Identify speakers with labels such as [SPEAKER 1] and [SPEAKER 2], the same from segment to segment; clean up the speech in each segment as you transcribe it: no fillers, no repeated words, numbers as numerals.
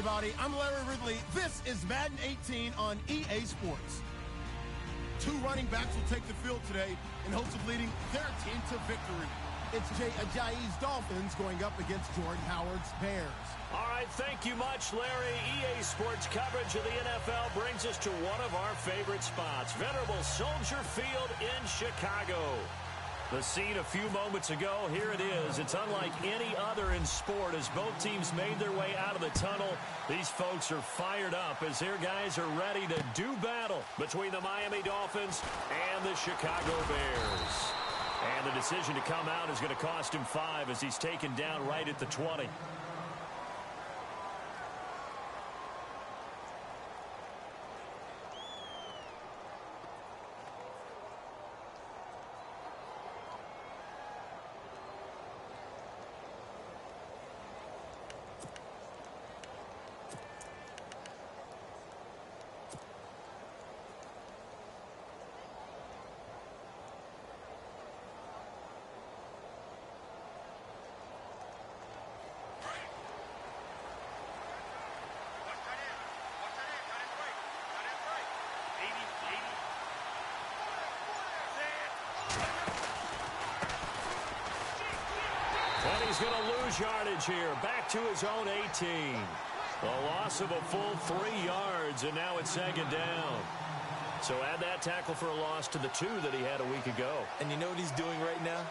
[SPEAKER 1] everybody. I'm Larry Ridley. This is Madden 18 on EA Sports. Two running backs will take the field today in hopes of leading their team to victory. It's Jay Ajayi's Dolphins going up against Jordan Howard's Bears.
[SPEAKER 2] All right, thank you much, Larry. EA Sports coverage of the NFL brings us to one of our favorite spots, venerable Soldier Field in Chicago. The scene a few moments ago, here it is. It's unlike any other in sport as both teams made their way out of the tunnel. These folks are fired up as their guys are ready to do battle between the Miami Dolphins and the Chicago Bears. And the decision to come out is going to cost him 5 as he's taken down right at the 20. And he's going to lose yardage here. Back to his own 18. A loss of a full 3 yards, and now it's second down. So add that tackle for a loss to the 2 that he had a week ago.
[SPEAKER 3] And you know what he's doing right now?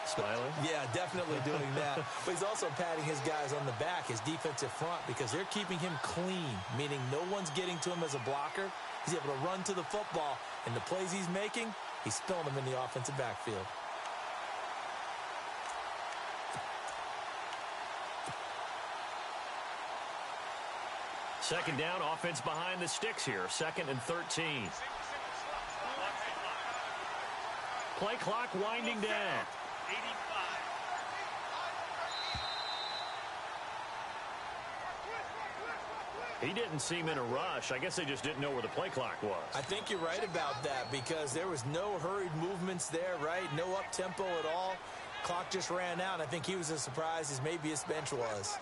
[SPEAKER 2] Smiling?
[SPEAKER 3] Yeah, definitely doing that. But he's also patting his guys on the back, his defensive front, because they're keeping him clean, meaning no one's getting to him as a blocker. He's able to run to the football, and the plays he's making, he's spilling them in the offensive backfield.
[SPEAKER 2] Second down, offense behind the sticks here. 2nd and 13. Play clock winding down.
[SPEAKER 4] 85.
[SPEAKER 2] He didn't seem in a rush. I guess they just didn't know where the play clock was.
[SPEAKER 3] I think you're right about that because there was no hurried movements there, right? No up-tempo at all. Clock just ran out. I think he was as surprised as maybe his bench was.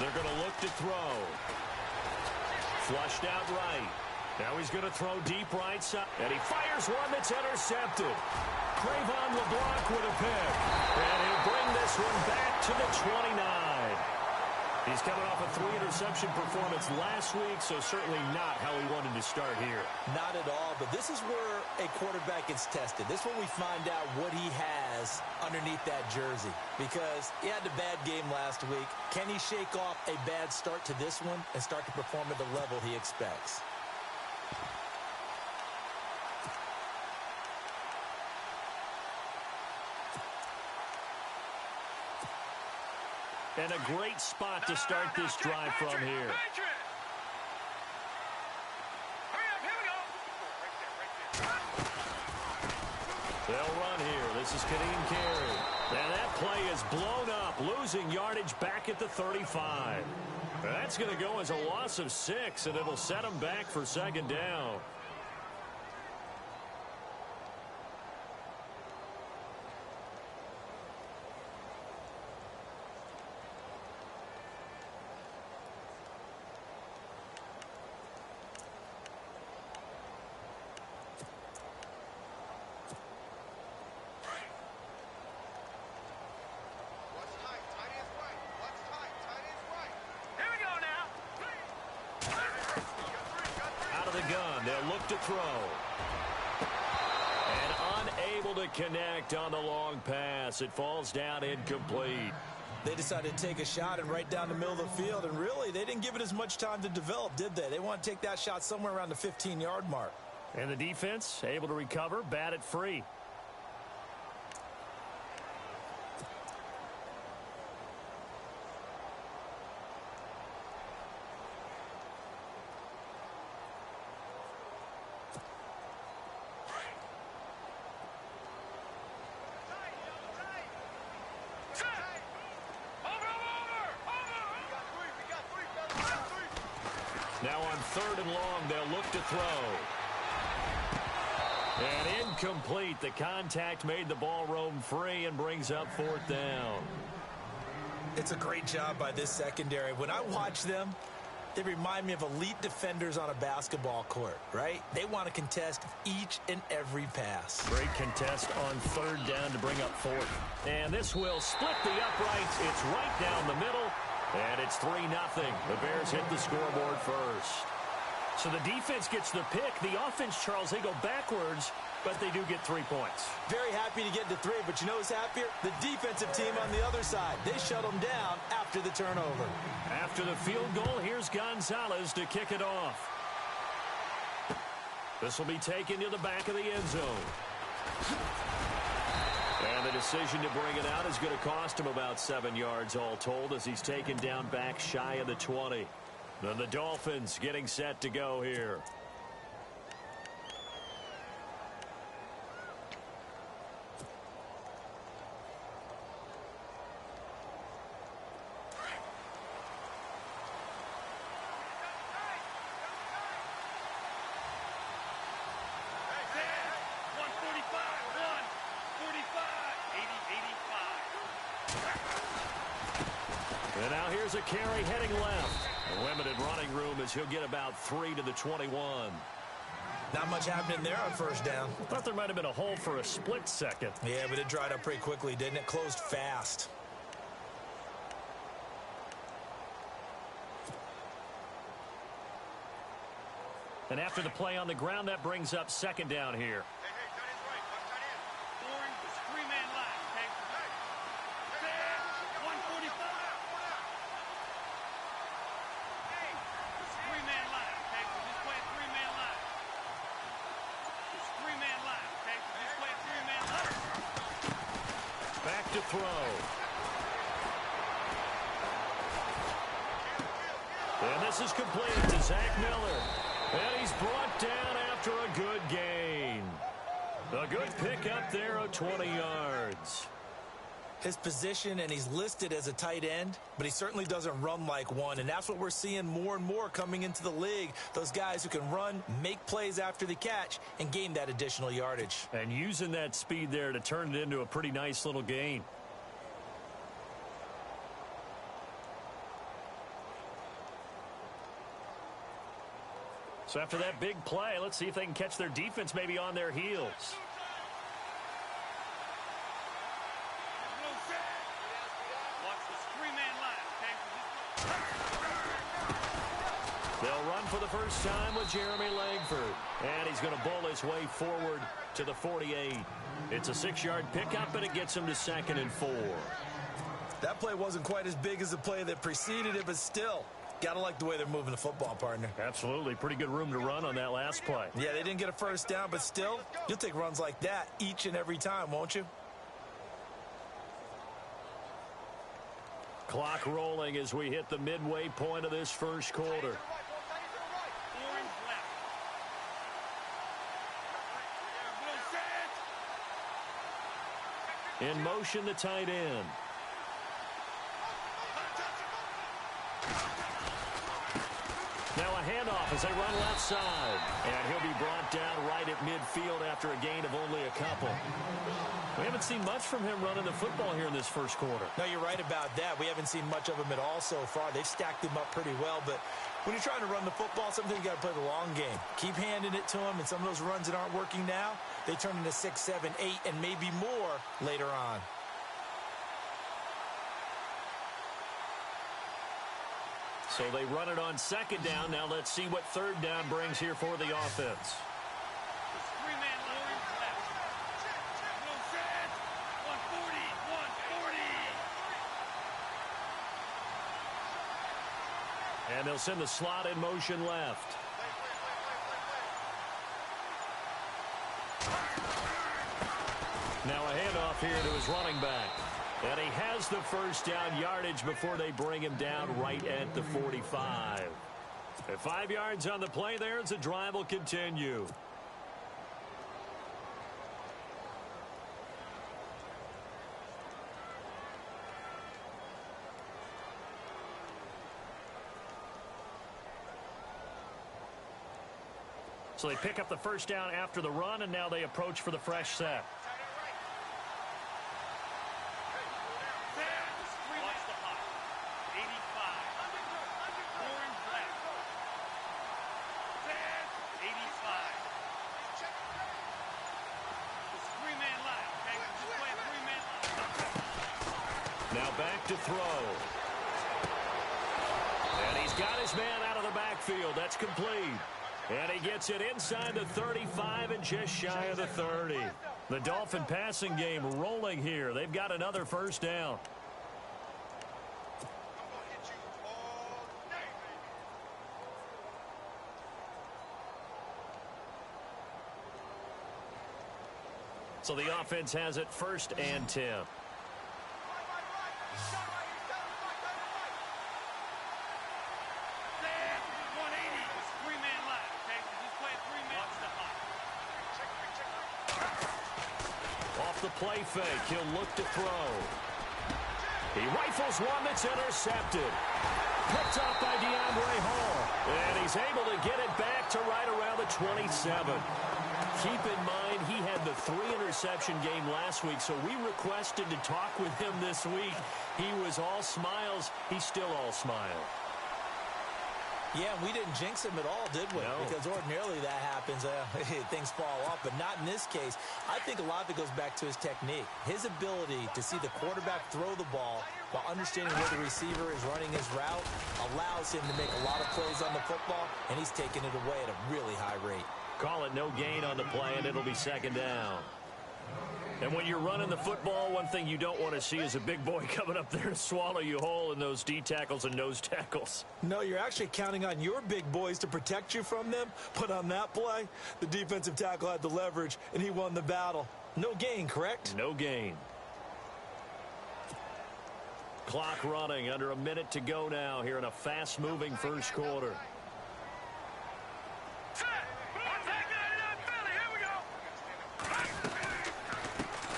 [SPEAKER 2] They're going to look to throw. Flushed out right. Now he's going to throw deep right side. And he fires one that's intercepted. Trayvon LeBlanc with a pick. And he'll bring this one back to the 29. He's coming off a 3-interception performance last week, so certainly not how he wanted to start here.
[SPEAKER 3] Not at all, but this is where a quarterback gets tested. This is where we find out what he has underneath that jersey. Because he had a bad game last week. Can he shake off a bad start to this one and start to perform at the level he expects?
[SPEAKER 2] And a great spot to start this drive from here. They'll run here. This is Kadeem Carey. And that play is blown up, losing yardage back at the 35. That's going to go as a loss of 6, and it'll set him back for second down. They'll look to throw. And unable to connect on the long pass. It falls down incomplete.
[SPEAKER 3] They decided to take a shot and right down the middle of the field, and really, they didn't give it as much time to develop, did they? They want to take that shot somewhere around the 15-yard mark.
[SPEAKER 2] And the defense able to recover, bat it free. Now on 3rd and long, they'll look to throw. And incomplete. The contact made the ball roam free and brings up 4th down.
[SPEAKER 3] It's a great job by this secondary. When I watch them, they remind me of elite defenders on a basketball court, right? They want to contest each and every pass.
[SPEAKER 2] Great contest on 3rd down to bring up 4th. And this will split the uprights. It's right down the middle, and it's 3-0. The Bears hit the scoreboard first. So the defense gets the pick. The offense, Charles, they go backwards, but they do get 3 points.
[SPEAKER 3] Very happy to get to 3, but you know who's happier? The defensive team on the other side. They shut them down after the turnover.
[SPEAKER 2] After the field goal, here's Gonzalez to kick it off. This will be taken to the back of the end zone. And the decision to bring it out is going to cost him about 7 yards all told as he's taken down back shy of the 20. Then the Dolphins getting set to go here. And now here's a carry heading left. A limited running room as he'll get about 3 to the 21.
[SPEAKER 3] Not much happening there on 1st down.
[SPEAKER 2] Thought there might have been a hole for a split second.
[SPEAKER 3] Yeah, but it dried up pretty quickly, didn't it? Closed fast.
[SPEAKER 2] And after the play on the ground, that brings up 2nd down here. Back to throw. And this is complete to Zach Miller. And he's brought down after a good gain. A good pickup there of 20 yards.
[SPEAKER 3] His position, and he's listed as a tight end, but he certainly doesn't run like one, and that's what we're seeing more and more coming into the league. Those guys who can run, make plays after the catch, and gain that additional yardage.
[SPEAKER 2] And using that speed there to turn it into a pretty nice little gain. So after that big play, let's see if they can catch their defense maybe on their heels. They'll run for the first time with Jeremy Langford. And he's going to bowl his way forward to the 48. It's a 6-yard pickup, and it gets him to 2nd and 4.
[SPEAKER 3] That play wasn't quite as big as the play that preceded it, but still, got to like the way they're moving the football, partner.
[SPEAKER 2] Absolutely. Pretty good room to run on that last play.
[SPEAKER 3] Yeah, they didn't get a first down, but still, you'll take runs like that each and every time, won't you?
[SPEAKER 2] Clock rolling as we hit the midway point of this first quarter. In motion, the tight end. Now a handoff as they run left side. And he'll be brought down right at midfield after a gain of only a couple. We haven't seen much from him running the football here in this first quarter.
[SPEAKER 3] No, you're right about that. We haven't seen much of him at all so far. They've stacked him up pretty well, but when you're trying to run the football, sometimes you got to play the long game. Keep handing it to him, and some of those runs that aren't working now, they turn into 6, 7, 8, and maybe more later on.
[SPEAKER 2] So they run it on 2nd down. Now let's see what 3rd down brings here for the offense. And they'll send the slot in motion left. Now a handoff here to his running back. And he has the first down yardage before they bring him down right at the 45. At 5 yards on the play there as the drive will continue. So they pick up the first down after the run, and now they approach for the fresh set. Now back to throw. And he's got his man out of the backfield. That's complete. And he gets it inside the 35 and just shy of the 30. The Dolphin passing game rolling here. They've got another first down. So the offense has it 1st and 10. Off the play fake, he'll look to throw. He rifles one that's intercepted. Picked up by DeAndre Hall. And he's able to get it back to right around the 27. Keep in mind, he had the 3-interception game last week, so we requested to talk with him this week. He was all smiles. He's still all smile.
[SPEAKER 3] Yeah, we didn't jinx him at all, did we?
[SPEAKER 2] No.
[SPEAKER 3] Because ordinarily that happens. Things fall off, but not in this case. I think a lot of it goes back to his technique. His ability to see the quarterback throw the ball while understanding where the receiver is running his route allows him to make a lot of plays on the football, and he's taking it away at a really high rate.
[SPEAKER 2] Call it no gain on the play, and it'll be 2nd down. And when you're running the football, one thing you don't want to see is a big boy coming up there to swallow you whole in those D tackles and nose tackles.
[SPEAKER 3] No, you're actually counting on your big boys to protect you from them. But on that play, the defensive tackle had the leverage, and he won the battle. No gain, correct?
[SPEAKER 2] No gain. Clock running, under a minute to go now here in a fast-moving first quarter.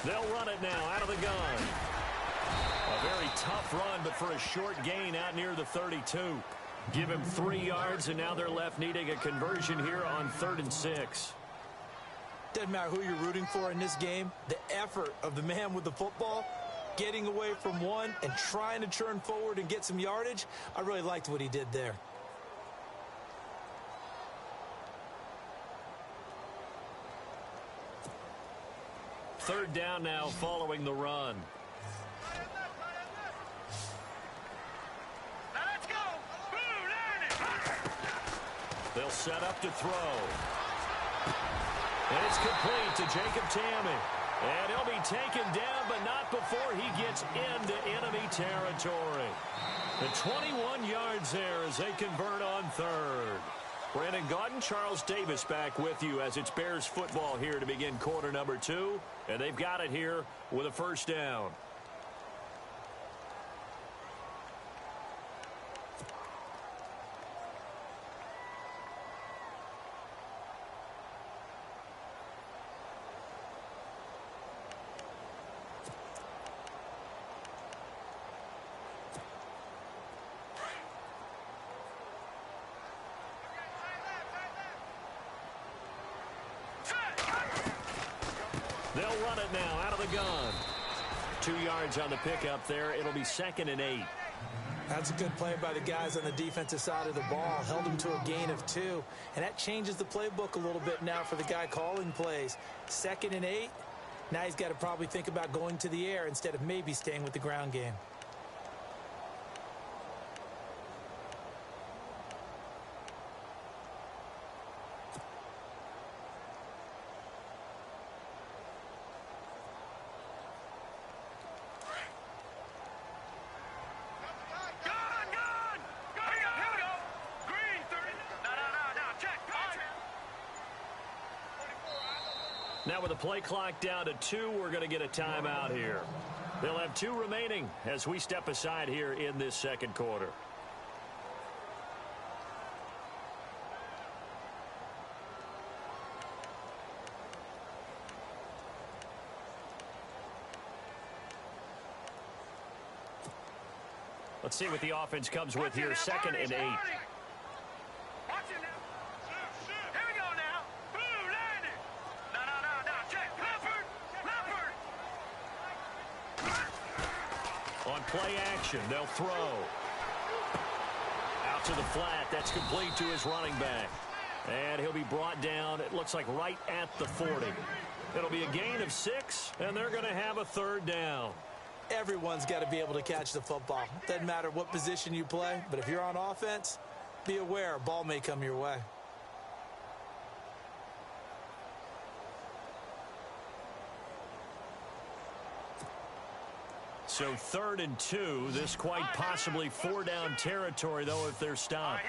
[SPEAKER 2] They'll run it now out of the gun. A very tough run, but for a short gain out near the 32. Give him 3 yards, and now they're left needing a conversion here on 3rd and 6.
[SPEAKER 3] Doesn't matter who you're rooting for in this game. The effort of the man with the football, getting away from one and trying to turn forward and get some yardage, I really liked what he did there.
[SPEAKER 2] Third down now following the run. They'll set up to throw. And it's complete to Jacob Tamme. And he'll be taken down, but not before he gets into enemy territory. The 21 yards there as they convert on 3rd. Brandon Gaudin, Charles Davis back with you as it's Bears football here to begin quarter number 2. And they've got it here with a first down. They'll run it now out of the gun. 2 yards on the pickup there. It'll be 2nd and 8.
[SPEAKER 3] That's a good play by the guys on the defensive side of the ball. Held him to a gain of 2. And that changes the playbook a little bit now for the guy calling plays. 2nd and 8. Now he's got to probably think about going to the air instead of maybe staying with the ground game.
[SPEAKER 2] Now with the play clock down to 2, we're going to get a timeout here. They'll have 2 remaining as we step aside here in this second quarter. Let's see what the offense comes with here. 2nd and 8. On play action, they'll throw. Out to the flat. That's complete to his running back. And he'll be brought down, it looks like right at the 40. It'll be a gain of 6, and they're going to have a third down.
[SPEAKER 3] Everyone's got to be able to catch the football. Doesn't matter what position you play, but if you're on offense, be aware a ball may come your way.
[SPEAKER 2] So 3rd and 2. This quite possibly 4-down territory, though, if they're stopped.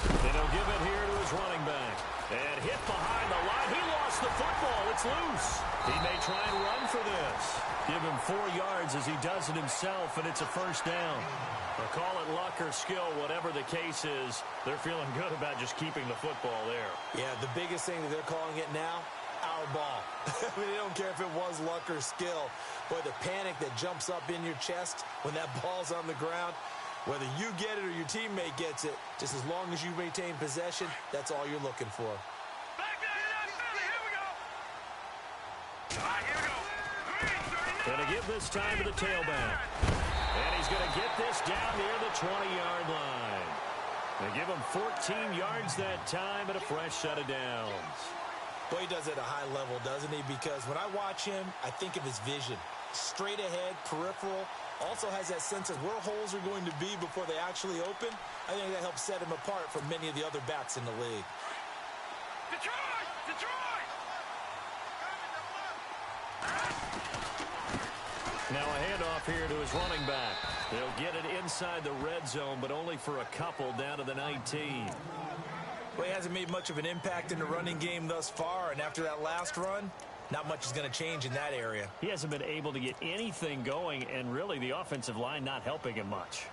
[SPEAKER 2] And he'll give it here to his running back. And hit behind the line. He lost the football. It's loose. He may try and run for this. Give him 4 yards as he does it himself, and it's a first down. Or call it luck or skill, whatever the case is. They're feeling good about just keeping the football there.
[SPEAKER 3] Yeah, the biggest thing that they're calling it now, our ball. I mean, they don't care if it was luck or skill. Boy, the panic that jumps up in your chest when that ball's on the ground, whether you get it or your teammate gets it, just as long as you maintain possession, that's all you're looking for.
[SPEAKER 2] Going to give this time to the tailback. And he's going to get this down near the 20-yard line. They give him 14 yards that time and a fresh set of downs.
[SPEAKER 3] Boy, he does it at a high level, doesn't he? Because when I watch him, I think of his vision. Straight ahead, peripheral. Also has that sense of where holes are going to be before they actually open. I think that helps set him apart from many of the other backs in the league.
[SPEAKER 4] Detroit! Detroit!
[SPEAKER 2] Now a handoff here to his running back. They'll get it inside the red zone, but only for a couple down to the 19.
[SPEAKER 3] Well, he hasn't made much of an impact in the running game thus far, and after that last run, not much is going to change in that area.
[SPEAKER 2] He hasn't been able to get anything going, and really the offensive line not helping him much.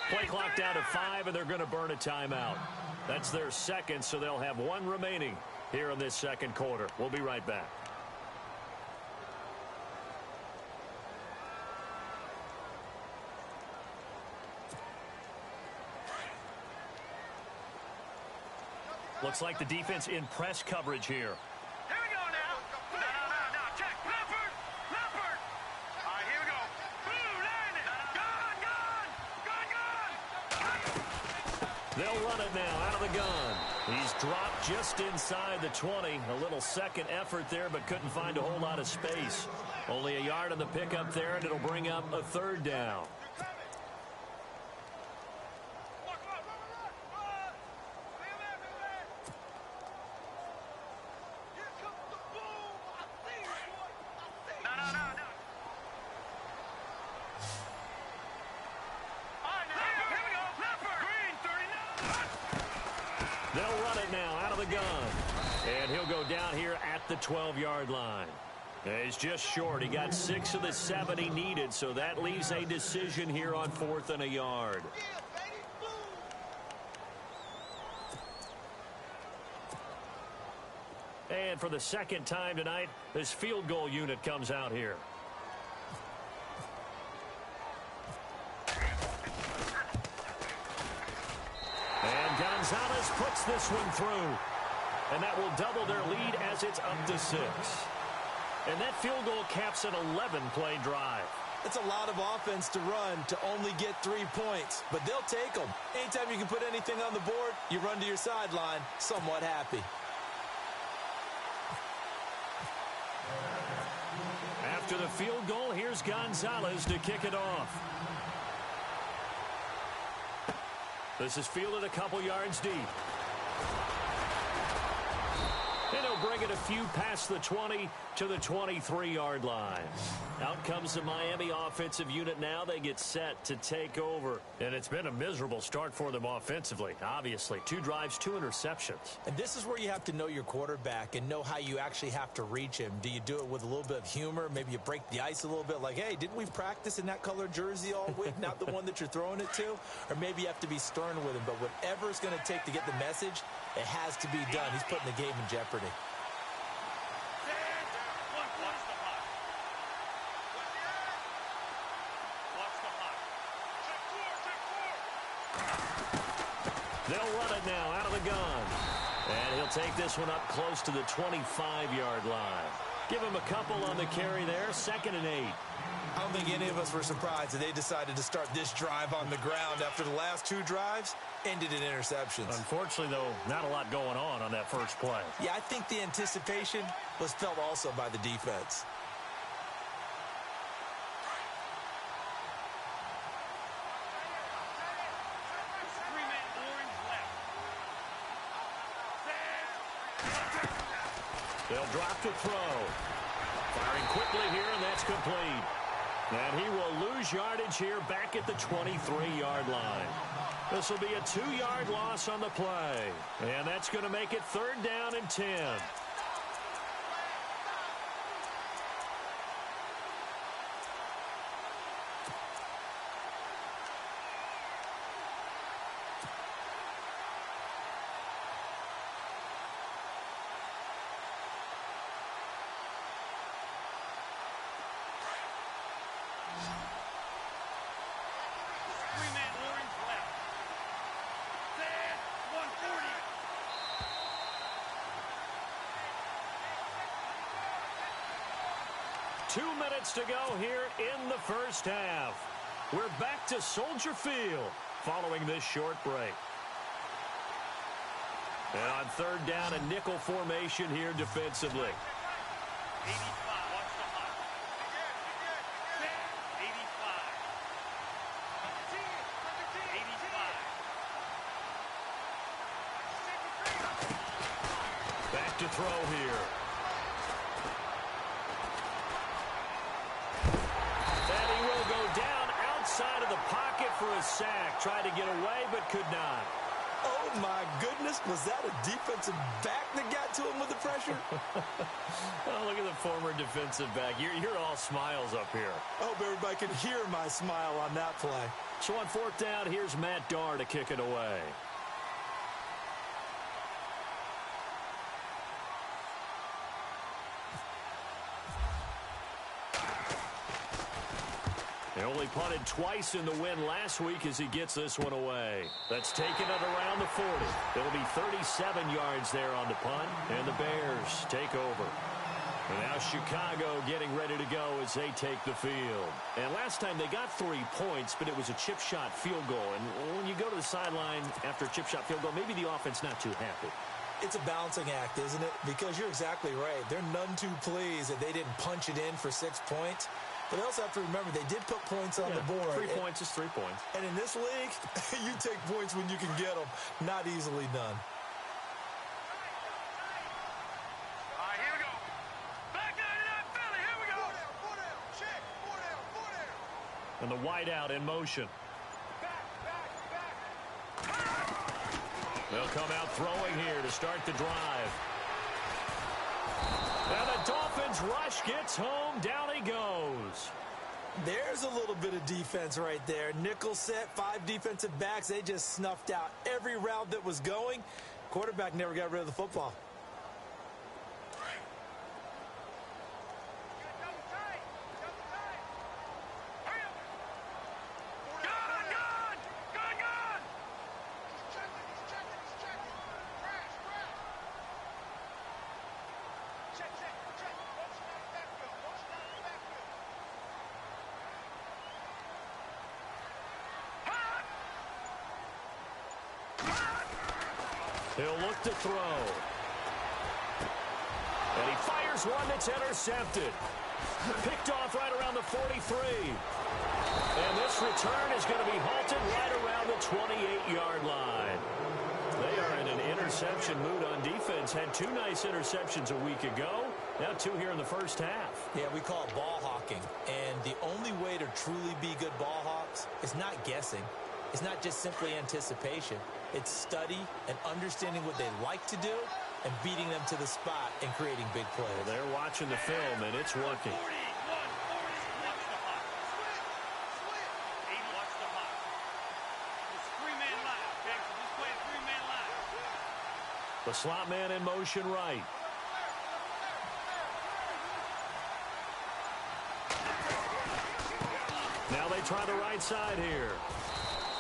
[SPEAKER 2] Play clock down to 5, and they're going to burn a timeout. That's their second, so they'll have 1 remaining here in this second quarter. We'll be right back. Looks like the defense in press coverage here.
[SPEAKER 4] Here we go now. No. Check. Leopard. All right, here we go. Blue, land it. Gun.
[SPEAKER 2] They'll run it now out of the gun. He's dropped just inside the 20. A little second effort there, but couldn't find a whole lot of space. Only a yard on the pickup there, and it'll bring up a third down. They'll run it now out of the gun. And he'll go down here at the 12-yard line. He's just short. He got 6 of the 7 he needed, so that leaves a decision here on 4th and a yard. And for the second time tonight, this field goal unit comes out here. And Gonzalez puts this one through. And that will double their lead as it's up to 6. And that field goal caps an 11-play drive.
[SPEAKER 3] It's a lot of offense to run to only get 3 points, but they'll take them. Anytime you can put anything on the board, you run to your sideline somewhat happy.
[SPEAKER 2] After the field goal, here's Gonzalez to kick it off. This is fielded a couple yards deep. And he'll bring it a few past the 20 to the 23-yard line. Out comes the Miami offensive unit now. They get set to take over. And it's been a miserable start for them offensively, obviously. 2 drives, 2 interceptions.
[SPEAKER 3] And this is where you have to know your quarterback and know how you actually have to reach him. Do you do it with a little bit of humor? Maybe you break the ice a little bit like, hey, didn't we practice in that color jersey all week, not the one that you're throwing it to? Or maybe you have to be stern with him. But whatever it's going to take to get the message, it has to be done. He's putting the game in jeopardy.
[SPEAKER 2] They'll run it now out of the gun. And he'll take this one up close to the 25-yard line. Give him a couple on the carry there. 2nd and 8.
[SPEAKER 3] I don't think any of us were surprised that they decided to start this drive on the ground after the last 2 drives ended in interceptions.
[SPEAKER 2] Unfortunately, though, not a lot going on that first play.
[SPEAKER 3] Yeah, I think the anticipation was felt also by the defense.
[SPEAKER 2] They'll drop to throw. Firing quickly here, and that's complete. And he will lose yardage here back at the 23-yard line. This will be a 2-yard loss on the play. And that's going to make it 3rd down and 10. Two minutes to go here in the first half. We're back to Soldier Field following this short break. And on 3rd down, a nickel formation here defensively.
[SPEAKER 4] 85. Watch the hot. 85. 85.
[SPEAKER 2] Back to throw here. Side of the pocket for a sack. Tried to get away, but could not.
[SPEAKER 3] Oh, my goodness. Was that a defensive back that got to him with the pressure?
[SPEAKER 2] Oh, look at the former defensive back. You're all smiles up here.
[SPEAKER 3] I hope everybody can hear my smile on that play.
[SPEAKER 2] So on 4th down, here's Matt Darr to kick it away. They only punted twice in the win last week as he gets this one away. That's taken it around the 40. It'll be 37 yards there on the punt, and the Bears take over. And now Chicago getting ready to go as they take the field. And last time they got 3 points, but it was a chip shot field goal. And when you go to the sideline after a chip shot field goal, maybe the offense not too happy.
[SPEAKER 3] It's a balancing act, isn't it? Because you're exactly right. They're none too pleased that they didn't punch it in for 6 points. But they also have to remember they did put points on the board.
[SPEAKER 2] 3 points is 3 points.
[SPEAKER 3] And in this league, you take points when you can get them. Not easily done.
[SPEAKER 4] All right, here we go. Back 99 Philly, here we go. 4 down, check. 4 down.
[SPEAKER 2] And the wideout in motion. They'll come out throwing here to start the drive. And the Dolphins rush gets home. Down he goes.
[SPEAKER 3] There's a little bit of defense right there. Nickel set, 5 defensive backs. They just snuffed out every route that was going. Quarterback never got rid of the football.
[SPEAKER 2] He'll look to throw. And he fires one that's intercepted. Picked off right around the 43. And this return is going to be halted right around the 28-yard line. They are in an interception mood on defense. Had 2 nice interceptions a week ago. Now 2 here in the first half.
[SPEAKER 3] Yeah, we call it ball hawking. And the only way to truly be good ball hawks is not guessing. It's not just simply anticipation. It's study and understanding what they like to do and beating them to the spot and creating big plays.
[SPEAKER 2] Well, they're watching the film, and it's working. The slot man in motion right. Now they try the right side here.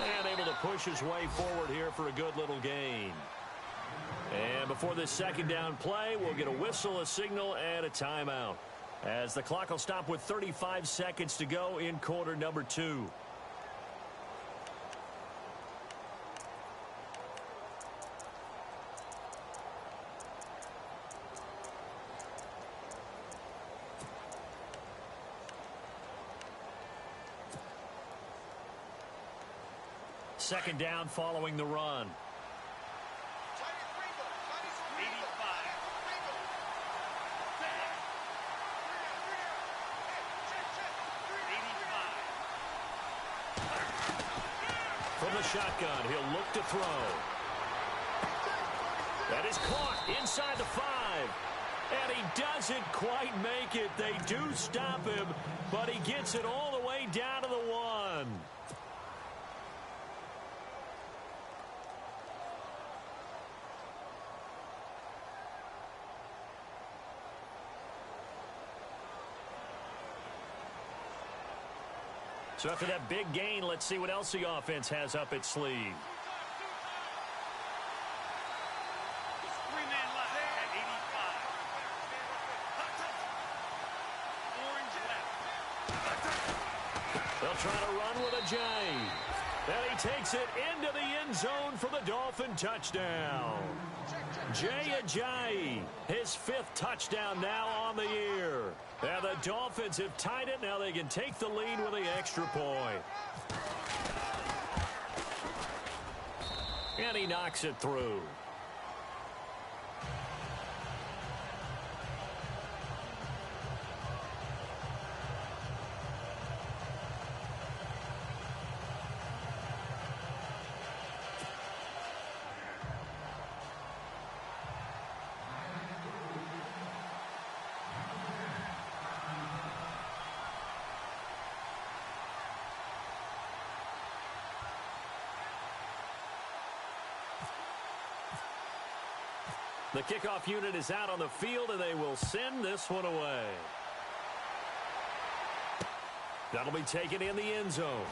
[SPEAKER 2] And able to push his way forward here for a good little gain. And before this second down play, we'll get a whistle, a signal, and a timeout, as the clock will stop with 35 seconds to go in quarter number 2. Second down following the run. From the shotgun, he'll look to throw. That is caught inside the 5. And he doesn't quite make it. They do stop him, but he gets it all the way down to the 1. So after that big gain, let's see what else the offense has up its sleeve. They'll try to run with a J. And he takes it into the end zone for the Dolphin touchdown. Jay Ajayi, his 5th touchdown now on the year. And the Dolphins have tied it. Now they can take the lead with the extra point. And he knocks it through. The kickoff unit is out on the field, and they will send this one away. That'll be taken in the end zone.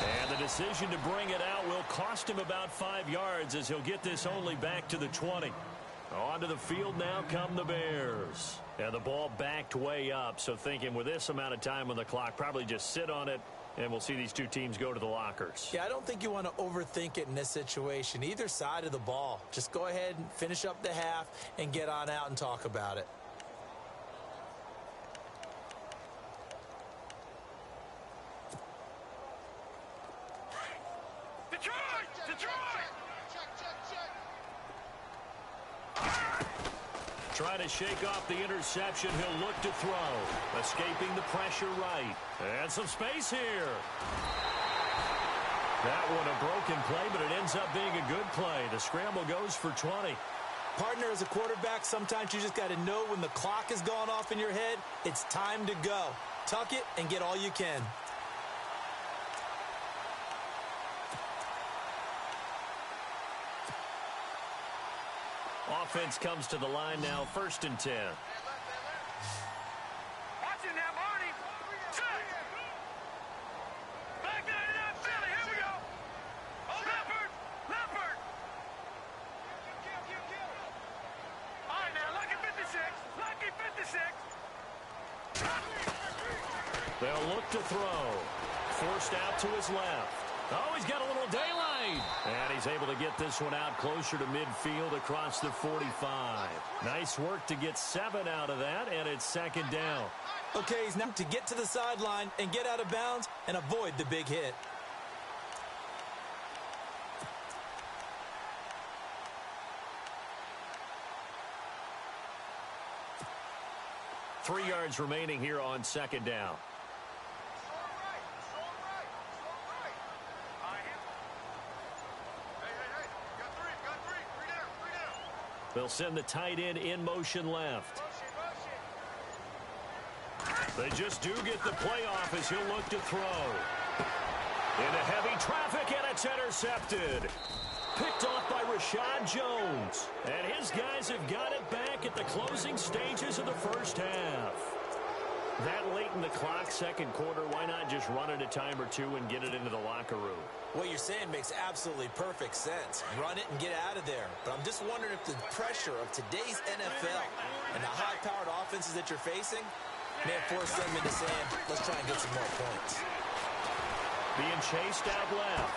[SPEAKER 2] And the decision to bring it out will cost him about 5 yards, as he'll get this only back to the 20. Onto the field now come the Bears. And the ball backed way up, so thinking with this amount of time on the clock, probably just sit on it, and we'll see these 2 teams go to the lockers.
[SPEAKER 3] Yeah, I don't think you want to overthink it in this situation. Either side of the ball. Just go ahead and finish up the half and get on out and talk about it.
[SPEAKER 4] Detroit! Detroit!
[SPEAKER 2] Trying to shake off the interception. He'll look to throw. Escaping the pressure right. And some space here. That one a broken play, but it ends up being a good play. The scramble goes for 20.
[SPEAKER 3] Partner, as a quarterback, sometimes you just got to know when the clock has gone off in your head, it's time to go. Tuck it and get all you can.
[SPEAKER 2] Offense comes to the line now, 1st and 10.
[SPEAKER 4] Watch it now, Marty. Check. Back 99 Philly. Here we go. Oh, Leopard. Leopard. All right, now, lucky 56. Lucky 56.
[SPEAKER 2] They'll look to throw. Forced out to his left. Oh, he's got a little daylight. And he's able to get this one out closer to midfield across the 45. Nice work to get 7 out of that, and it's 2nd down.
[SPEAKER 3] Okay, he's now to get to the sideline and get out of bounds and avoid the big hit.
[SPEAKER 2] 3 yards remaining here on second down. They'll send the tight end in motion left. They just do get the play off as he'll look to throw. Into heavy traffic, and it's intercepted. Picked off by Rashad Jones. And his guys have got it back at the closing stages of the first half. That late in the clock, second quarter, why not just run it a time or two and get it into the locker room?
[SPEAKER 3] What you're saying makes absolutely perfect sense. Run it and get out of there. But I'm just wondering if the pressure of today's NFL and the high-powered offenses that you're facing may have forced them into saying, let's try and get some more points.
[SPEAKER 2] Being chased out left.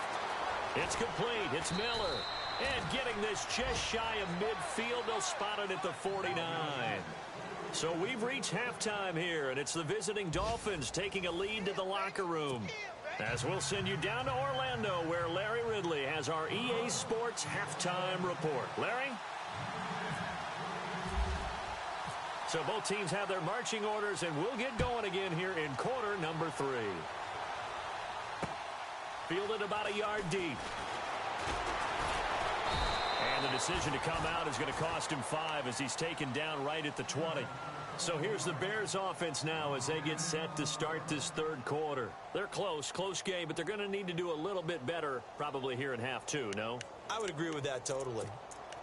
[SPEAKER 2] It's complete. It's Miller. And getting this just shy of midfield, they'll spot it at the 49. So we've reached halftime here, and it's the visiting Dolphins taking a lead to the locker room. As we'll send you down to Orlando, where Larry Ridley has our EA Sports halftime report. Larry? So both teams have their marching orders, and we'll get going again here in quarter number 3. Fielded about a yard deep. And the decision to come out is going to cost him 5 as he's taken down right at the 20. So here's the Bears offense now as they get set to start this third quarter. They're close game, but they're going to need to do a little bit better probably here in half 2, no?
[SPEAKER 3] I would agree with that totally.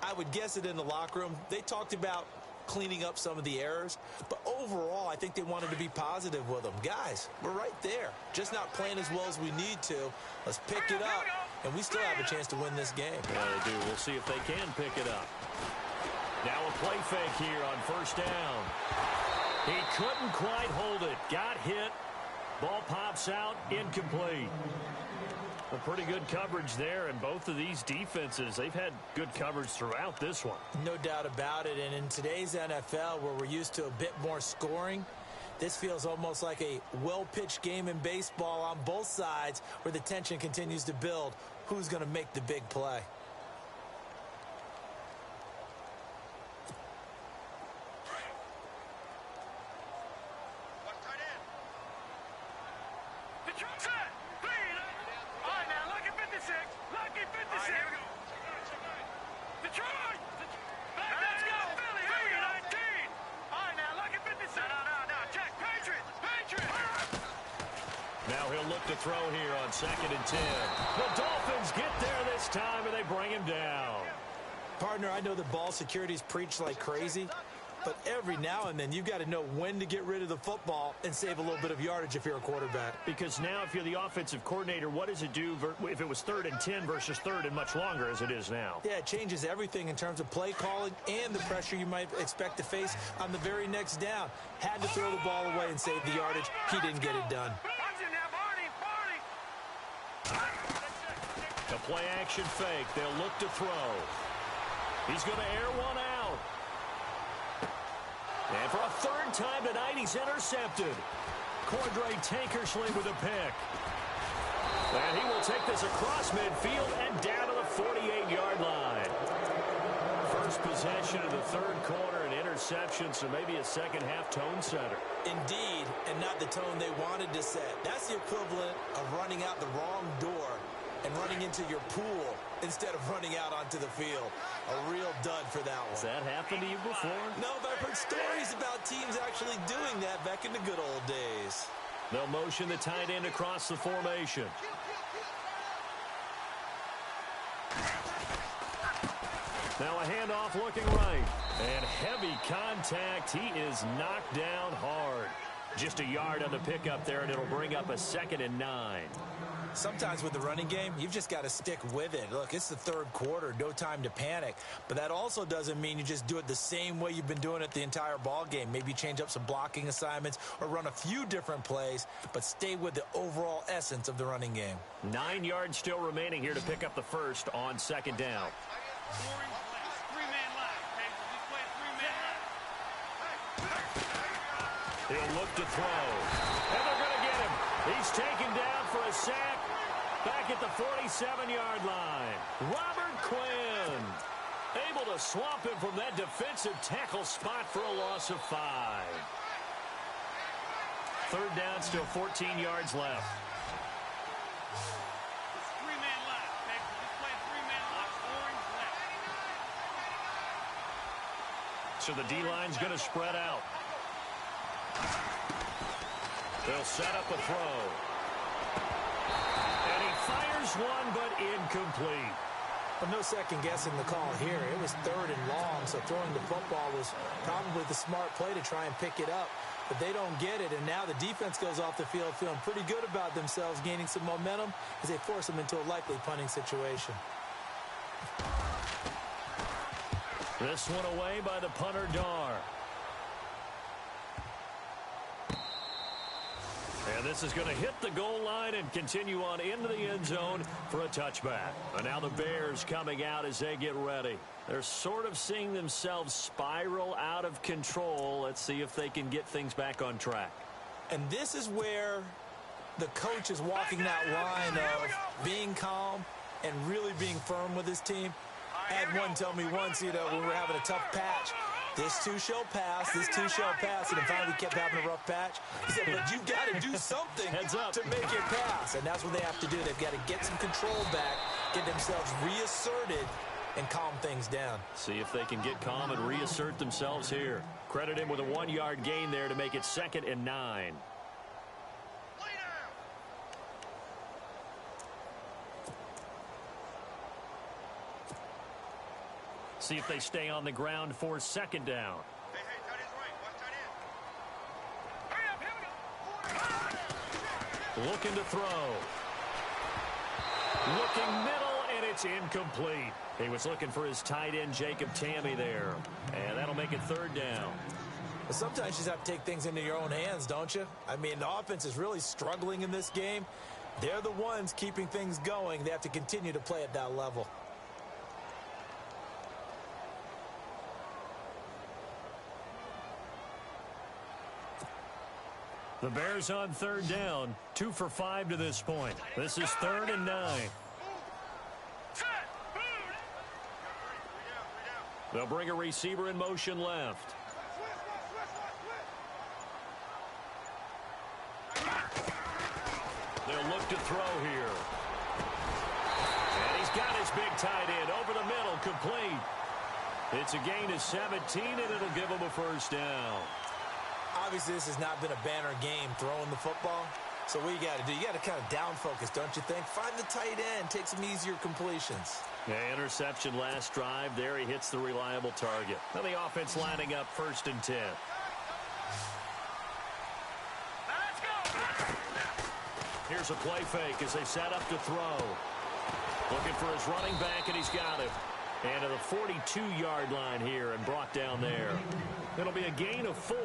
[SPEAKER 3] I would guess it in the locker room. They talked about cleaning up some of the errors, but overall I think they wanted to be positive with them. Guys, we're right there, just not playing as well as we need to. Let's pick it up, and we still have a chance to win this game.
[SPEAKER 2] Yeah, they do. We'll see if they can pick it up. Now a play fake here on first down. He couldn't quite hold it. Got hit. Ball pops out. Incomplete. A pretty good coverage there, and both of these defenses, they've had good coverage throughout this one.
[SPEAKER 3] No doubt about it, and in today's NFL, where we're used to a bit more scoring, this feels almost like a well-pitched game in baseball on both sides where the tension continues to build. Who's going to make the big play?
[SPEAKER 2] Throw here on 2nd and 10. The Dolphins get there this time, and they bring him down.
[SPEAKER 3] Partner, I know that ball security's preached like crazy, but every now and then you've got to know when to get rid of the football and save a little bit of yardage if you're a quarterback.
[SPEAKER 2] Because now if you're the offensive coordinator, what does it do if it was 3rd and 10 versus 3rd and much longer as it is now?
[SPEAKER 3] Yeah, it changes everything in terms of play calling and the pressure you might expect to face on the very next down. Had to throw the ball away and save the yardage. He didn't get it done.
[SPEAKER 2] A play action fake. They'll look to throw. He's going to air one out. And for a 3rd time tonight, he's intercepted. Cordray Tankersley with a pick. And he will take this across midfield and down to the 48-yard line. First possession of the third quarter, an interception, so maybe a second-half tone setter.
[SPEAKER 3] Indeed, and not the tone they wanted to set. That's the equivalent of running out the wrong door and running into your pool instead of running out onto the field. A real dud for that one.
[SPEAKER 2] Has that happened to you before?
[SPEAKER 3] No, but I've heard stories about teams actually doing that back in the good old days.
[SPEAKER 2] They'll motion the tight end across the formation. Now a handoff looking right. And heavy contact. He is knocked down hard. Just a yard on the pickup there, and it'll bring up a 2nd and 9.
[SPEAKER 3] Sometimes with the running game, you've just got to stick with it. Look, it's the third quarter, no time to panic. But that also doesn't mean you just do it the same way you've been doing it the entire ball game. Maybe change up some blocking assignments or run a few different plays, but stay with the overall essence of the running game.
[SPEAKER 2] 9 yards still remaining here to pick up the first on 2nd down. He'll look to throw. And they're going to get him. He's taken down for a sack back at the 47-yard line. Robert Quinn able to swamp him from that defensive tackle spot for a loss of 5. Third down, still 14 yards left.
[SPEAKER 4] Three-man left. Okay, just play three-man left. Orange left.
[SPEAKER 2] So the D-line's going to spread out. They'll set up a throw. And he fires one, but incomplete.
[SPEAKER 3] Well, no second guessing the call here. It was third and long, so throwing the football was probably the smart play to try and pick it up. But they don't get it, and now the defense goes off the field feeling pretty good about themselves, gaining some momentum as they force them into a likely punting situation.
[SPEAKER 2] This one away by the punter, Dar. And this is going to hit the goal line and continue on into the end zone for a touchback. And now the Bears coming out as they get ready. They're sort of seeing themselves spiral out of control. Let's see if they can get things back on track.
[SPEAKER 3] And this is where the coach is walking that line of being calm and really being firm with his team. I had one tell me once, when we were having a tough patch, this too shall pass, this too shall pass, and finally we kept having a rough patch. He said, but you've got to do something to make it pass, and that's what they have to do. They've got to get some control back, get themselves reasserted, and calm things down.
[SPEAKER 2] See if they can get calm and reassert themselves here. Credit him with a 1-yard gain there to make it 2nd and 9. See if they stay on the ground for 2nd down.
[SPEAKER 4] Hey, tight end's right. Watch tight end. Hurry up, here we go.
[SPEAKER 2] Looking to throw. Looking middle, and it's incomplete. He was looking for his tight end, Jacob Tammy, there. And that'll make it 3rd down.
[SPEAKER 3] But sometimes you just have to take things into your own hands, don't you? I mean, the offense is really struggling in this game. They're the ones keeping things going. They have to continue to play at that level.
[SPEAKER 2] The Bears on 3rd down, 2 for 5 to this point. This is 3rd and 9. They'll bring a receiver in motion left. They'll look to throw here. And he's got his big tight end over the middle, complete. It's a gain of 17, and it'll give him a 1st down.
[SPEAKER 3] Obviously, this has not been a banner game throwing the football. So what you got to do, you got to kind of down focus, don't you think? Find the tight end, take some easier completions.
[SPEAKER 2] Yeah, interception last drive. There he hits the reliable target. Now the offense lining up 1st and 10.
[SPEAKER 4] Let's go.
[SPEAKER 2] Here's a play fake as they set up to throw. Looking for his running back, and he's got him. And to the 42-yard line here and brought down there. It'll be a gain of 4.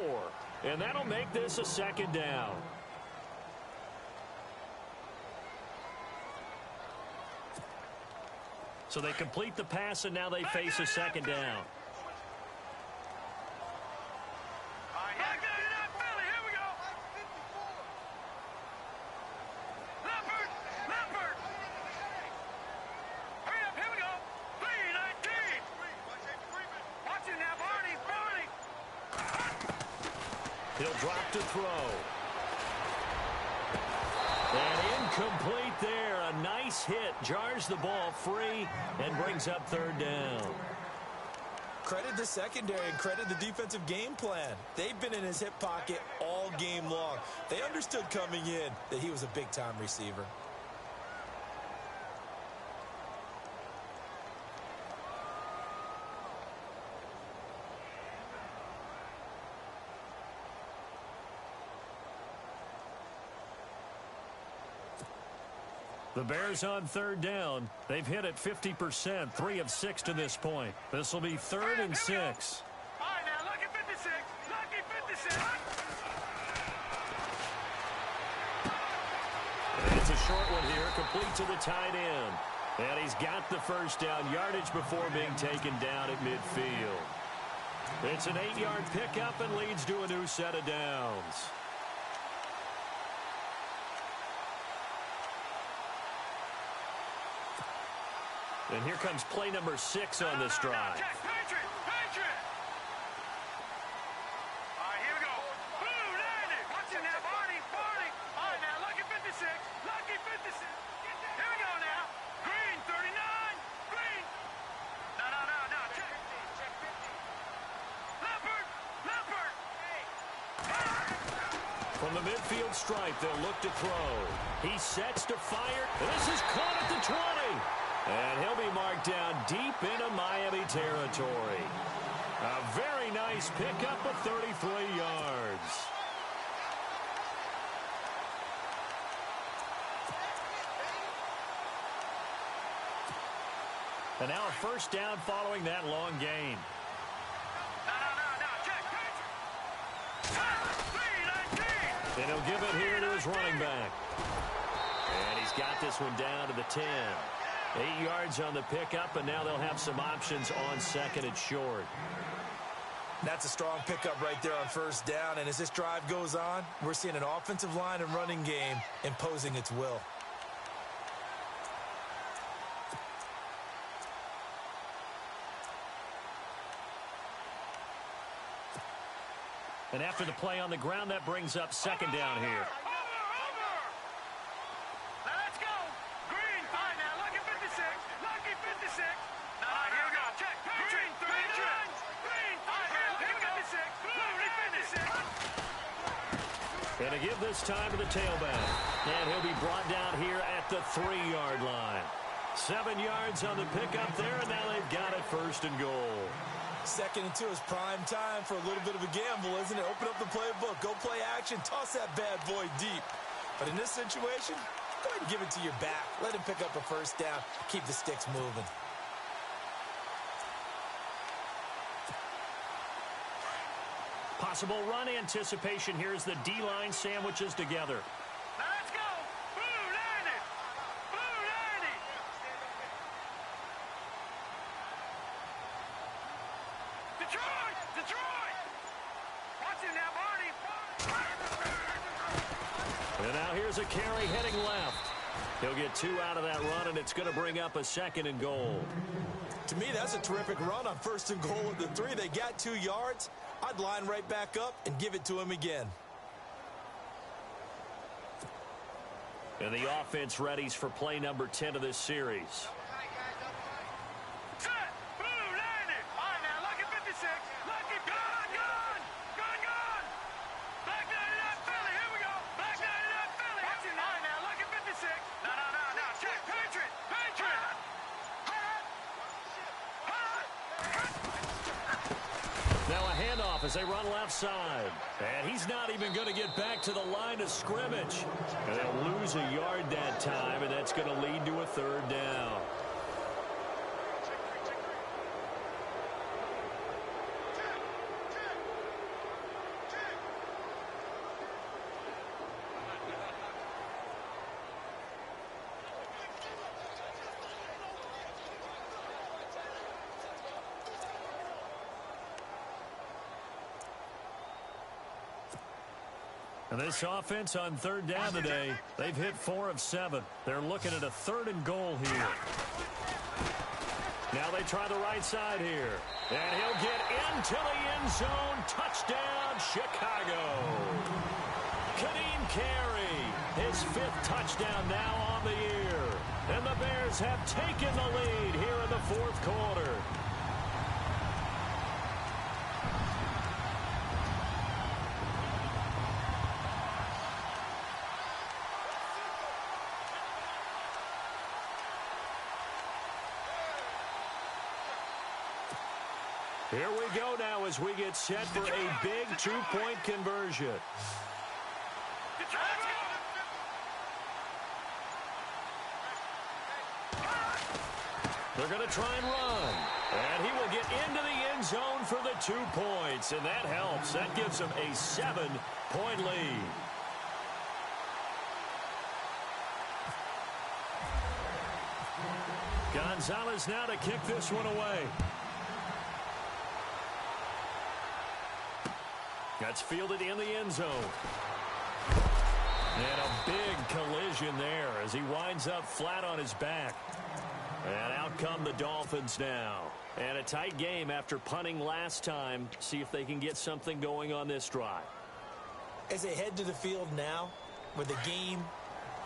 [SPEAKER 2] And that'll make this a 2nd down. So they complete the pass, and now they face a 2nd down. He'll drop to throw. And incomplete there. A nice hit. Jars the ball free and brings up 3rd down.
[SPEAKER 3] Credit the secondary and credit the defensive game plan. They've been in his hip pocket all game long. They understood coming in that he was a big-time receiver.
[SPEAKER 2] The Bears on 3rd down. They've hit it 50%, 3 of 6 to this point. This will be 3rd and 6.
[SPEAKER 4] All right, now, lucky 56. Lucky 56.
[SPEAKER 2] And it's a short one here, complete to the tight end. And he's got the 1st down, yardage before being taken down at midfield. It's an 8-yard pickup and leads to a new set of downs. And here comes play number 6 on this drive.
[SPEAKER 4] Patriot! Patriot! All right, here we go. Blue 90. Watch it now, Barney. Here we go now. Green, 39. Green. No. Check. Leopard.
[SPEAKER 2] From the midfield stripe, they'll look to throw. He sets to fire. This is caught at the 20. And he'll be marked down deep into Miami territory. A very nice pickup of 33 yards. And now a first down following that long gain.
[SPEAKER 4] No. Check.
[SPEAKER 2] And he'll give it here to his running back. And he's got this one down to the 10. 8 yards on the pickup, and now they'll have some options on second and short.
[SPEAKER 3] That's a strong pickup right there on first down, and as this drive goes on, we're seeing an offensive line and running game imposing its will.
[SPEAKER 2] And after the play on the ground, that brings up second down here.
[SPEAKER 4] Over. Now let's go. Green. All right, now lucky 56. Lucky 56. No, here we go. Check. Green, 39. Green. All right, lucky 56. Lucky 56.
[SPEAKER 2] And to give this time to the tailback. And he'll be brought down here at the 3-yard line. 7 yards on the pickup there, and now they've got it first and goal.
[SPEAKER 3] Second and 2 is prime time for a little bit of a gamble, isn't it? Open up the playbook, go play action, toss that bad boy deep. But in this situation, go ahead and give it to your back. Let him pick up a first down, keep the sticks moving.
[SPEAKER 2] Possible run anticipation here as the D-line sandwiches together.
[SPEAKER 4] Now let's go. Blue 90. Blue 90. Detroit. Watch him now, Barney.
[SPEAKER 2] And now here's a carry heading left. He'll get 2 out of that run, and it's going to bring up a second and goal.
[SPEAKER 3] To me, that's a terrific run on first and goal at the 3. They got 2 yards. I'd line right back up and give it to him again.
[SPEAKER 2] And the offense readies for play number 10 of this series.
[SPEAKER 4] Set. Blue 90. All right, now lucky 56. Lucky gun. Black 99 Philly. Here we go. Black 99 Philly. Watch him now. All right, now lucky 56. No. Check. Patriot.
[SPEAKER 2] Now a handoff as they run left side. And he's not even going to get back to the line of scrimmage. And they'll lose a yard that time, and that's going to lead to a third down. And this offense on third down today, they've hit 4 of 7. They're looking at a third and goal here. Now they try the right side here. And he'll get into the end zone. Touchdown, Chicago. Kadeem Carey, his 5th touchdown now on the year. And the Bears have taken the lead here in the 4th quarter. Here we go now as we get set for a big 2-point conversion. They're going to try and run. And he will get into the end zone for the 2 points. And that helps. That gives them a 7-point lead. Gonzalez now to kick this one away. That's fielded in the end zone. And a big collision there as he winds up flat on his back. And out come the Dolphins now. And a tight game after punting last time. See if they can get something going on this drive.
[SPEAKER 3] As they head to the field now, with the game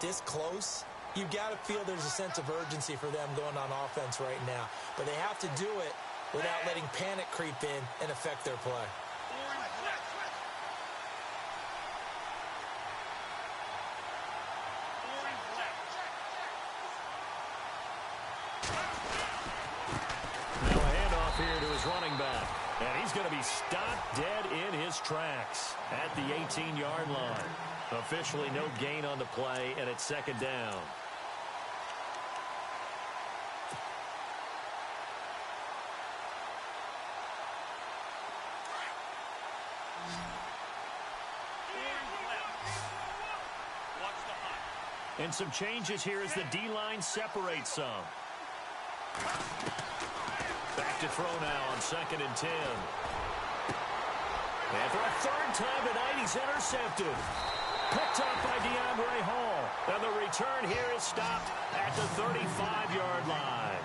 [SPEAKER 3] this close, You've got to feel there's a sense of urgency for them going on offense right now. But they have to do it without letting panic creep in and affect their play.
[SPEAKER 2] Now a handoff here to his running back. And he's going to be stopped dead in his tracks at the 18-yard line. Officially no gain on the play, and it's second down. And some changes here as the D-line separates some. Back to throw now on 2nd and 10. And for a third time tonight, he's intercepted. Picked up by DeAndre Hall. And the return here is stopped at the 35-yard line.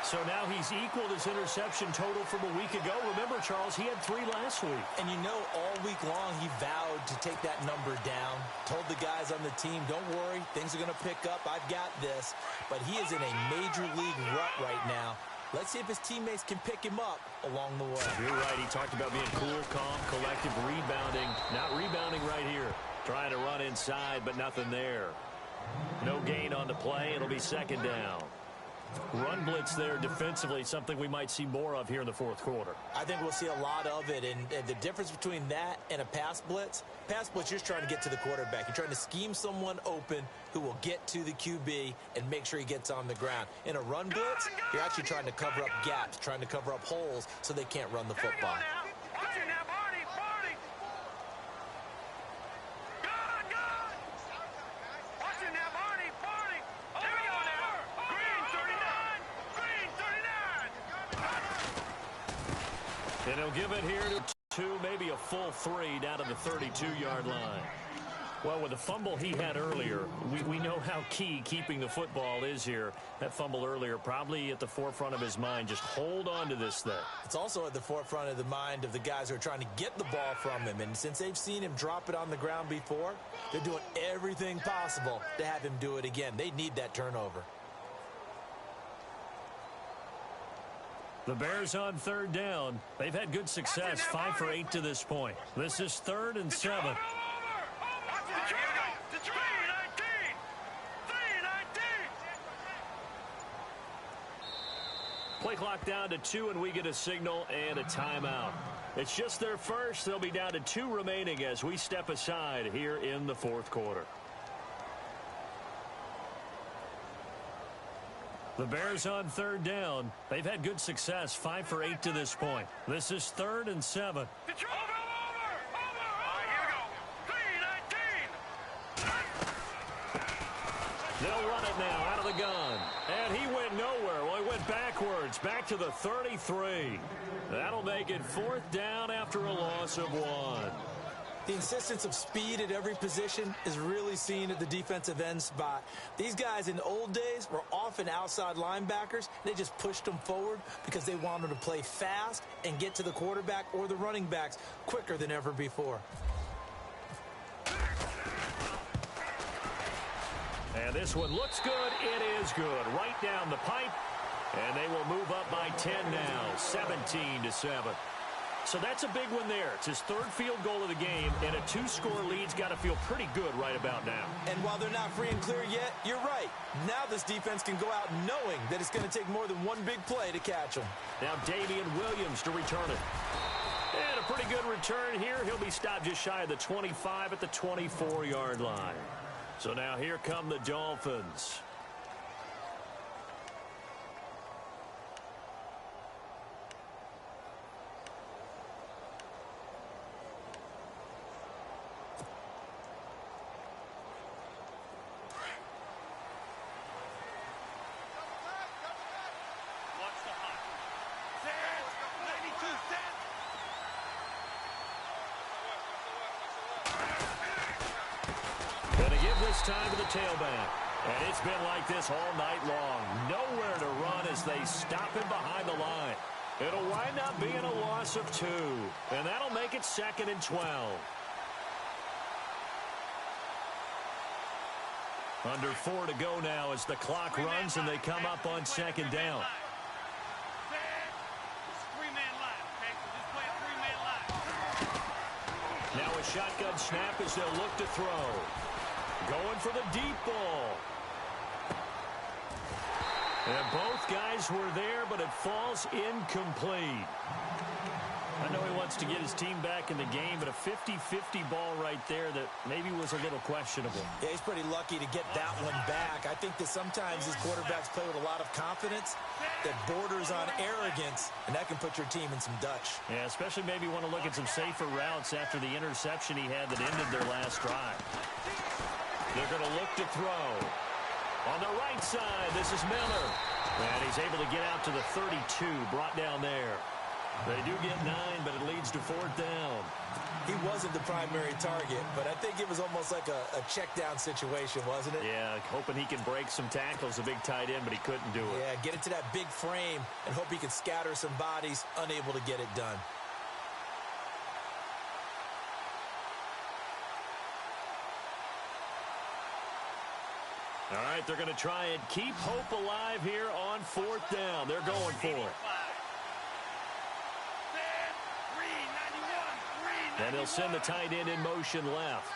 [SPEAKER 2] So now he's equaled his interception total from a week ago. Remember, Charles, he had 3 last week.
[SPEAKER 3] And you know, all week long he vowed to take that number down. Told the guys on the team, don't worry, things are going to pick up. I've got this. But he is in a major league rut right now. Let's see if his teammates can pick him up along the way.
[SPEAKER 2] You're right. He talked about being cool, calm, collective, rebounding. Not rebounding right here. Trying to run inside, but nothing there. No gain on the play. It'll be second down. Run blitz there defensively, something we might see more of here in the fourth quarter.
[SPEAKER 3] I think we'll see a lot of it, and the difference between that and a pass blitz, you're just trying to get to the quarterback. You're trying to scheme someone open who will get to the QB and make sure he gets on the ground. In a run blitz, you're actually trying to cover up gaps, trying to cover up holes so they can't run the football.
[SPEAKER 2] And he'll give it here to 2, maybe a full 3 down to the 32-yard line. Well, with the fumble he had earlier, we know how key keeping the football is here. That fumble earlier probably at the forefront of his mind. Just hold on to this thing.
[SPEAKER 3] It's also at the forefront of the mind of the guys who are trying to get the ball from him. And since they've seen him drop it on the ground before, they're doing everything possible to have him do it again. They need that turnover.
[SPEAKER 2] The Bears on 3rd down. They've had good success, 5 for 8 to this point. This is 3rd and 7. Play clock down to 2, and we get a signal and a timeout. It's just their first. They'll be down to 2 remaining as we step aside here in the fourth quarter. The Bears on 3rd down. They've had good success, 5 for 8 to this point. This is 3rd and 7. They'll run it now out of the gun. And he went nowhere. Well, he went backwards, back to the 33. That'll make it 4th down after a loss of 1.
[SPEAKER 3] The insistence of speed at every position is really seen at the defensive end spot. These guys in the old days were often outside linebackers. They just pushed them forward because they wanted to play fast and get to the quarterback or the running backs quicker than ever before.
[SPEAKER 2] And this one looks good. It is good. Right down the pipe. And they will move up by 10 now, 17-7. So that's a big one there. It's his 3rd field goal of the game, and a 2-score lead's got to feel pretty good right about now.
[SPEAKER 3] And while they're not free and clear yet, you're right. Now this defense can go out knowing that it's going to take more than one big play to catch them.
[SPEAKER 2] Now Damian Williams to return it. And a pretty good return here. He'll be stopped just shy of the 25 at the 24-yard line. So now here come the Dolphins. Time to the tailback. And it's been like this all night long. Nowhere to run as they stop him behind the line. It'll wind up being a loss of 2. And that'll make it 2nd and 12. Under 4 to go now as the clock runs and they come up on second down. Now a shotgun snap as they'll look to throw. Going for the deep ball. And both guys were there, but it falls incomplete. I know he wants to get his team back in the game, but a 50-50 ball right there that maybe was a little questionable.
[SPEAKER 3] Yeah, he's pretty lucky to get that one back. I think that sometimes these quarterbacks play with a lot of confidence that borders on arrogance, and that can put your team in some Dutch.
[SPEAKER 2] Yeah, especially maybe want to look at some safer routes after the interception he had that ended their last drive. They're going to look to throw. On the right side, this is Miller. And he's able to get out to the 32, brought down there. They do get 9, but it leads to 4th down.
[SPEAKER 3] He wasn't the primary target, but I think it was almost like a check down situation, wasn't it?
[SPEAKER 2] Yeah, hoping he can break some tackles, a big tight end, but he couldn't do it.
[SPEAKER 3] Yeah, get into that big frame and hope he can scatter some bodies, unable to get it done.
[SPEAKER 2] All right, they're going to try and keep hope alive here on 4th down. They're going for it. And he'll send the tight end in motion left.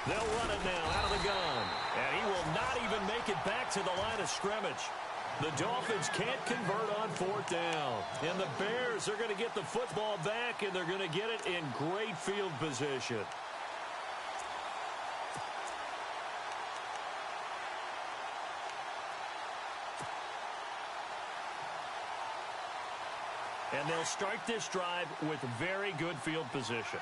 [SPEAKER 2] They'll run it now out of the gun. And he will not even make it back to the line of scrimmage. The Dolphins can't convert on 4th down. And the Bears are going to get the football back, and they're going to get it in great field position. And they'll start this drive with very good field position.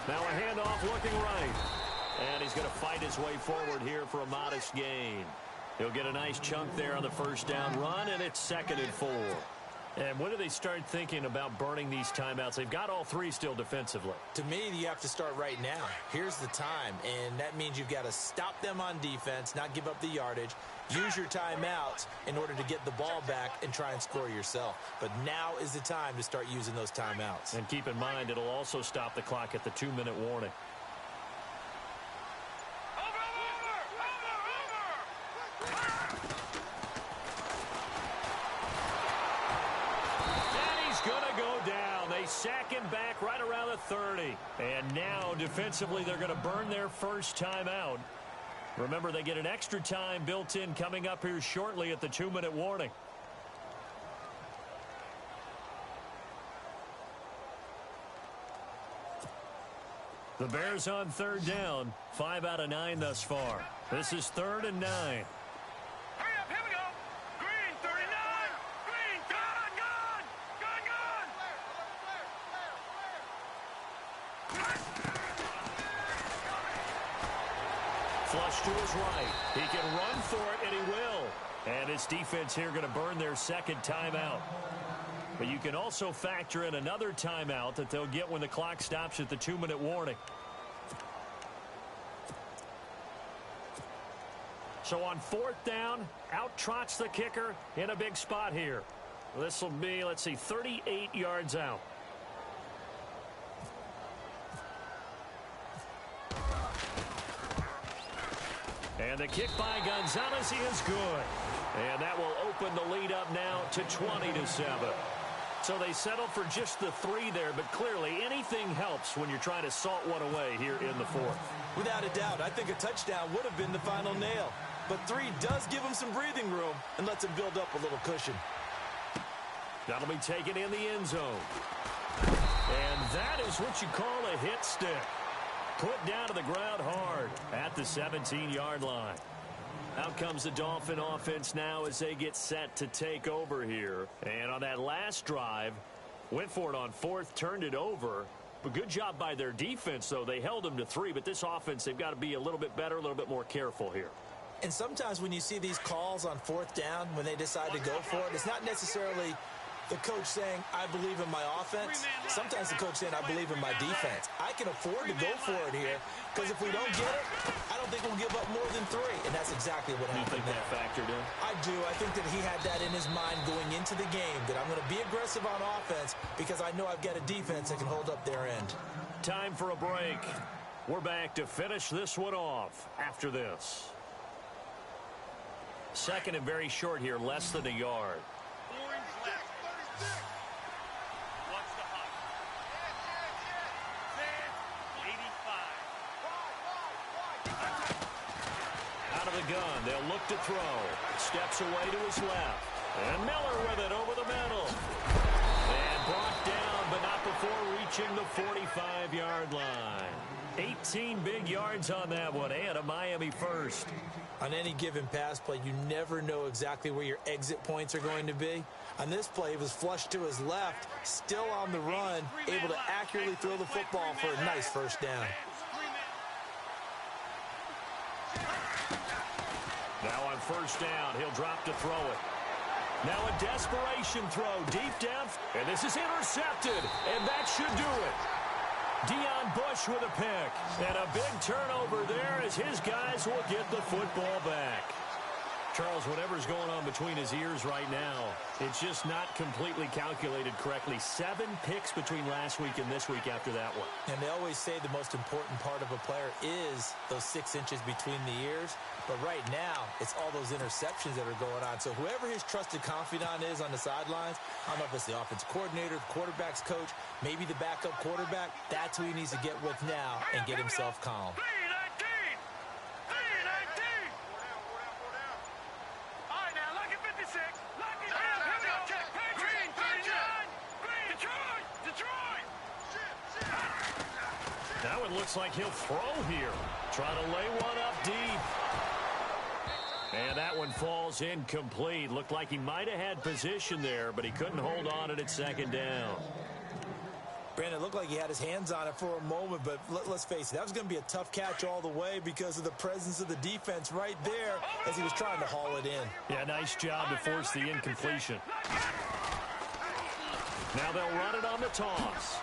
[SPEAKER 2] Now a handoff looking right. And he's going to fight his way forward here for a modest gain. He'll get a nice chunk there on the first down run, and it's 2nd and 4. And when do they start thinking about burning these timeouts? They've got all 3 still defensively.
[SPEAKER 3] To me, you have to start right now. Here's the time, and that means you've got to stop them on defense, not give up the yardage, use your timeouts in order to get the ball back and try and score yourself. But now is the time to start using those timeouts.
[SPEAKER 2] And keep in mind, it'll also stop the clock at the 2-minute warning. Sack him back right around the 30. And now, defensively, they're going to burn their first timeout. Remember, they get an extra time built in coming up here shortly at the 2-minute warning. The Bears on 3rd down. 5 out of 9 thus far. This is 3rd and 9. Flush to his right. He can run for it, and he will. And his defense here going to burn their 2nd timeout. But you can also factor in another timeout that they'll get when the clock stops at the 2-minute warning. So on 4th down, out trots the kicker in a big spot here. This will be, let's see, 38 yards out. And the kick by Gonzalez is good. And that will open the lead up now to 20-7. So they settled for just the 3 there, but clearly anything helps when you're trying to salt one away here in the 4th.
[SPEAKER 3] Without a doubt, I think a touchdown would have been the final nail. But 3 does give them some breathing room and lets them build up a little cushion.
[SPEAKER 2] That'll be taken in the end zone. And that is what you call a hit stick. Put down to the ground hard at the 17-yard line. Out comes the Dolphin offense now as they get set to take over here. And on that last drive, went for it on 4th, turned it over. But good job by their defense, though. They held them to 3, but this offense, they've got to be a little bit better, a little bit more careful here.
[SPEAKER 3] And sometimes when you see these calls on 4th down, when they decide to go for it, it's not necessarily The coach saying, I believe in my offense. Sometimes the coach saying, I believe in my defense. I can afford to go for it here because if we don't get it, I don't think we'll give up more than 3. And that's exactly what happened.
[SPEAKER 2] You think that factored in?
[SPEAKER 3] I do. I think that he had that in his mind going into the game, that I'm going to be aggressive on offense because I know I've got a defense that can hold up their end.
[SPEAKER 2] Time for a break. We're back to finish this one off after this. Second and very short here, less than a yard.
[SPEAKER 4] Orange left. What's the hop? 85.
[SPEAKER 2] Out of the gun, they'll look to throw. Steps away to his left. And Miller with it over the middle. And brought down, but not before reaching the 45-yard line. 18 big yards on that one, and a Miami first.
[SPEAKER 3] On any given pass play, you never know exactly where your exit points are going to be. On this play, it was flushed to his left, still on the run, able to accurately throw the football for a nice first down.
[SPEAKER 2] Now on first down, he'll drop to throw it. Now a desperation throw deep down, and this is intercepted, and that should do it. Deion Bush with a pick, and a big turnover there as his guys will get the football back. Charles, whatever's going on between his ears right now, it's just not completely calculated correctly. 7 picks between last week and this week after that one.
[SPEAKER 3] And they always say the most important part of a player is those 6 inches between the ears. But right now, it's all those interceptions that are going on. So whoever his trusted confidant is on the sidelines, I don't know if it's the offensive coordinator, the quarterback's coach, maybe the backup quarterback, that's who he needs to get with now and get himself calm.
[SPEAKER 2] Now it looks like he'll throw here. Trying to lay one up deep. And that one falls incomplete. Looked like he might have had position there, but he couldn't hold on it at second down.
[SPEAKER 3] Brandon, it looked like he had his hands on it for a moment, but let's face it, that was going to be a tough catch all the way because of the presence of the defense right there as he was trying to haul it in.
[SPEAKER 2] Yeah, nice job to force the incompletion. Now they'll run it on the toss.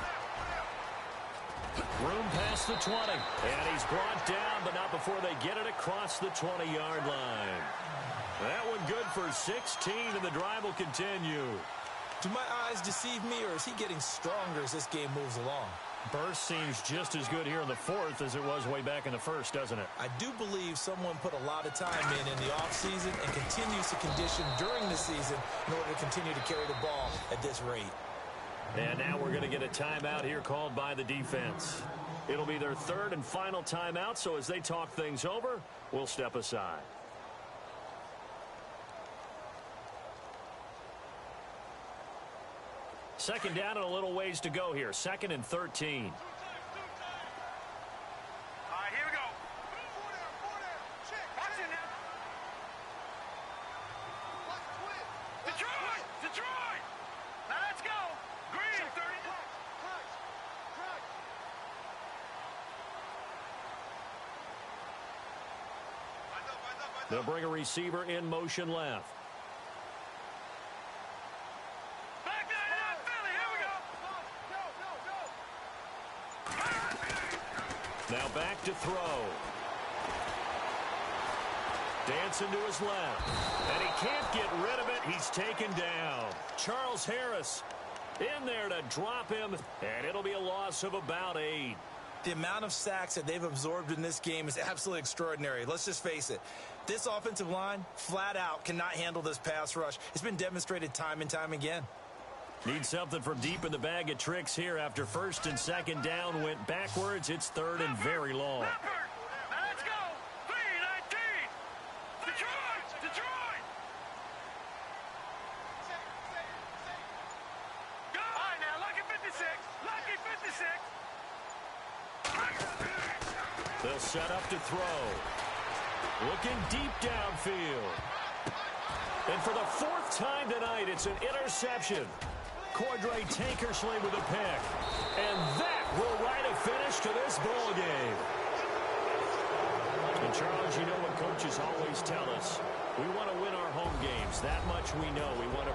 [SPEAKER 2] Room past the 20. And he's brought down, but not before they get it across the 20-yard line. That one good for 16, and the drive will continue.
[SPEAKER 3] Do my eyes deceive me, or is he getting stronger as this game moves along?
[SPEAKER 2] Burst seems just as good here in the fourth as it was way back in the first, doesn't it?
[SPEAKER 3] I do believe someone put a lot of time in the offseason and continues to condition during the season in order to continue to carry the ball at this rate.
[SPEAKER 2] And now we're going to get a timeout here called by the defense. It'll be their third and final timeout, so as they talk things over, we'll step aside. Second down and a little ways to go here. 2nd and 13.
[SPEAKER 4] All right, here we go. Watch it now. Detroit! Detroit! Now let's go. Green, 30.
[SPEAKER 2] They'll bring a receiver in motion left.
[SPEAKER 4] Back there, Philly, here we go.
[SPEAKER 2] Now back to throw. Dancing to his left. And he can't get rid of it. He's taken down. Charles Harris in there to drop him. And it'll be a loss of about 8.
[SPEAKER 3] The amount of sacks that they've absorbed in this game is absolutely extraordinary. Let's just face it. This offensive line, flat out, cannot handle this pass rush. It's been demonstrated time and time again.
[SPEAKER 2] Need something from deep in the bag of tricks here after first and second down went backwards. It's third and very long.
[SPEAKER 4] Now let's go. 3-19. Detroit! Detroit! Go! All right, now, lucky 56. Lucky 56.
[SPEAKER 2] They'll set up to throw. Looking deep downfield. And for the 4th time tonight, it's an interception. Cordray Tankersley with a pick. And that will write a finish to this ball game. And Charles, you know what coaches always tell us. We want to win our home games. That much we know. We want to